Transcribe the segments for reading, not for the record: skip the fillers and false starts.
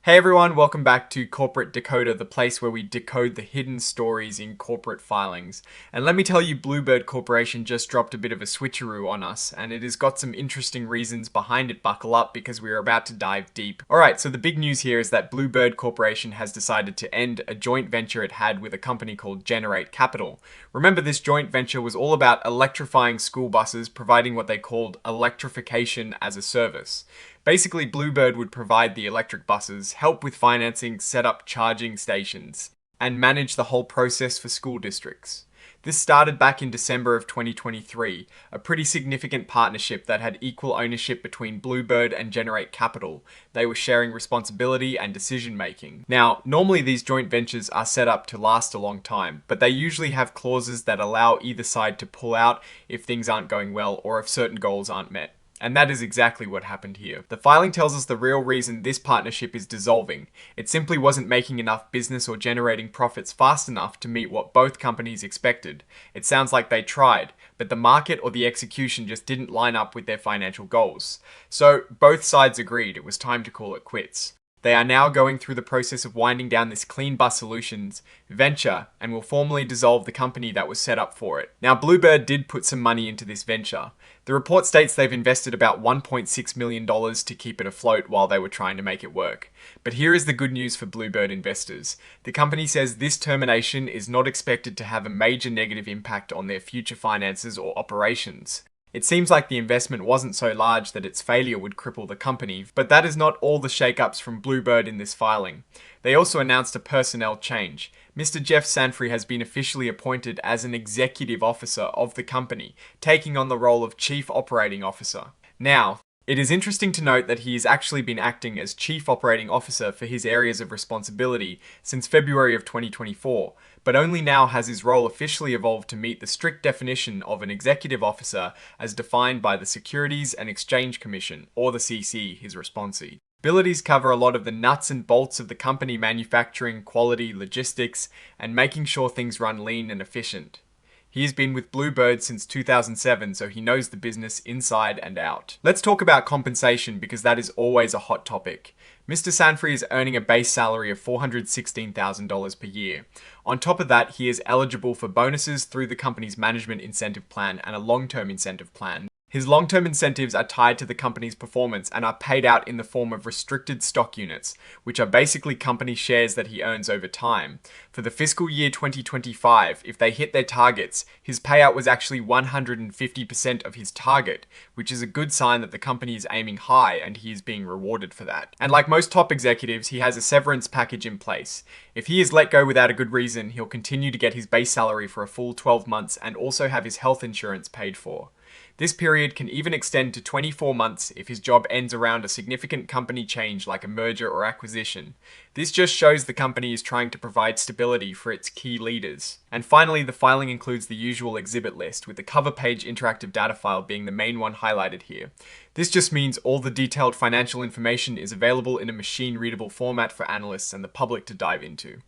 Hey everyone, welcome back to Corporate Decoder, the place where we decode the hidden stories in corporate filings. And let me tell you, Bluebird Corporation just dropped a bit of a switcheroo on us, and it has got some interesting reasons behind it. Buckle up because we are about to dive deep. Alright, so the big news here is that Bluebird Corporation has decided to end a joint venture it had with a company called Generate Capital. Remember, this joint venture was all about electrifying school buses, providing what they called electrification as a service. Basically, Bluebird would provide the electric buses, help with financing, set up charging stations, and manage the whole process for school districts. This started back in December of 2023, a pretty significant partnership that had equal ownership between Bluebird and Generate Capital. They were sharing responsibility and decision making. Now, normally these joint ventures are set up to last a long time, but they usually have clauses that allow either side to pull out if things aren't going well or if certain goals aren't met. And that is exactly what happened here. The filing tells us the real reason this partnership is dissolving. It simply wasn't making enough business or generating profits fast enough to meet what both companies expected. It sounds like they tried, but the market or the execution just didn't line up with their financial goals. So both sides agreed it was time to call it quits. They are now going through the process of winding down this Clean Bus Solutions venture and will formally dissolve the company that was set up for it. Now, Bluebird did put some money into this venture. The report states they've invested about $1.6 million to keep it afloat while they were trying to make it work. But here is the good news for Bluebird investors. The company says this termination is not expected to have a major negative impact on their future finances or operations. It seems like the investment wasn't so large that its failure would cripple the company, but that is not all the shakeups from Bluebird in this filing. They also announced a personnel change. Mr. Jeff Sanfrey has been officially appointed as an executive officer of the company, taking on the role of chief operating officer. Now, it is interesting to note that he has actually been acting as Chief Operating Officer for his areas of responsibility since February of 2024, but only now has his role officially evolved to meet the strict definition of an Executive Officer as defined by the Securities and Exchange Commission, or the CC, his responsee. Abilities cover a lot of the nuts and bolts of the company manufacturing, quality, logistics, and making sure things run lean and efficient. He has been with Bluebird since 2007, so he knows the business inside and out. Let's talk about compensation because that is always a hot topic. Mr. Sanfrey is earning a base salary of $416,000 per year. On top of that, he is eligible for bonuses through the company's management incentive plan and a long-term incentive plan. His long-term incentives are tied to the company's performance and are paid out in the form of restricted stock units, which are basically company shares that he earns over time. For the fiscal year 2025, if they hit their targets, his payout was actually 150% of his target, which is a good sign that the company is aiming high and he is being rewarded for that. And like most top executives, he has a severance package in place. If he is let go without a good reason, he'll continue to get his base salary for a full 12 months and also have his health insurance paid for. This period can even extend to 24 months if his job ends around a significant company change like a merger or acquisition. This just shows the company is trying to provide stability for its key leaders. And finally, the filing includes the usual exhibit list, with the cover page interactive data file being the main one highlighted here. This just means all the detailed financial information is available in a machine-readable format for analysts and the public to dive into.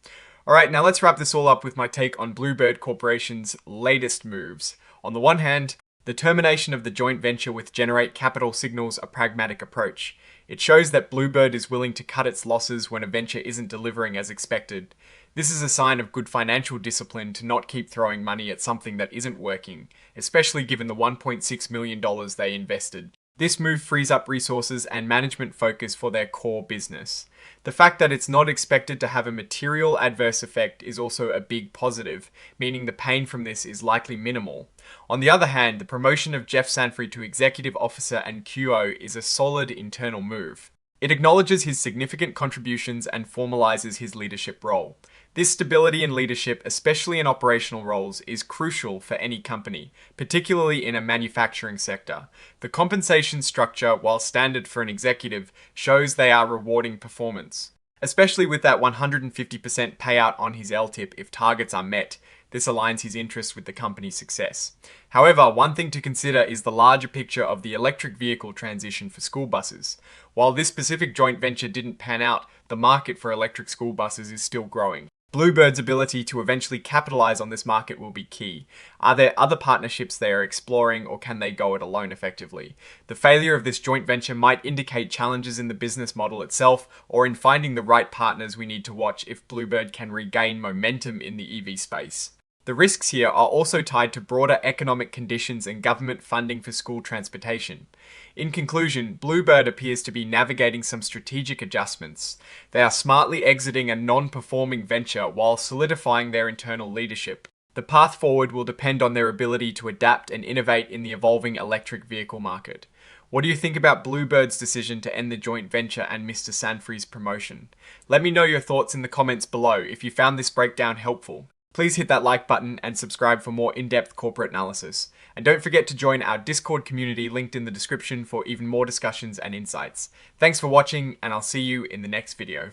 Alright, now let's wrap this all up with my take on Bluebird Corporation's latest moves. On the one hand, the termination of the joint venture with Generate Capital signals a pragmatic approach. It shows that Bluebird is willing to cut its losses when a venture isn't delivering as expected. This is a sign of good financial discipline to not keep throwing money at something that isn't working, especially given the $1.6 million they invested. This move frees up resources and management focus for their core business. The fact that it's not expected to have a material adverse effect is also a big positive, meaning the pain from this is likely minimal. On the other hand, the promotion of Jeff Sanfrey to Executive Officer and COO is a solid internal move. It acknowledges his significant contributions and formalizes his leadership role. This stability in leadership, especially in operational roles, is crucial for any company, particularly in a manufacturing sector. The compensation structure, while standard for an executive, shows they are rewarding performance. Especially with that 150% payout on his LTIP if targets are met. This aligns his interests with the company's success. However, one thing to consider is the larger picture of the electric vehicle transition for school buses. While this specific joint venture didn't pan out, the market for electric school buses is still growing. Bluebird's ability to eventually capitalize on this market will be key. Are there other partnerships they are exploring, or can they go it alone effectively? The failure of this joint venture might indicate challenges in the business model itself, or in finding the right partners we need to watch if Bluebird can regain momentum in the EV space. The risks here are also tied to broader economic conditions and government funding for school transportation. In conclusion, Bluebird appears to be navigating some strategic adjustments. They are smartly exiting a non-performing venture while solidifying their internal leadership. The path forward will depend on their ability to adapt and innovate in the evolving electric vehicle market. What do you think about Bluebird's decision to end the joint venture and Mr. Sanfri's promotion? Let me know your thoughts in the comments below if you found this breakdown helpful. Please hit that like button and subscribe for more in-depth corporate analysis. And don't forget to join our Discord community linked in the description for even more discussions and insights. Thanks for watching, and I'll see you in the next video.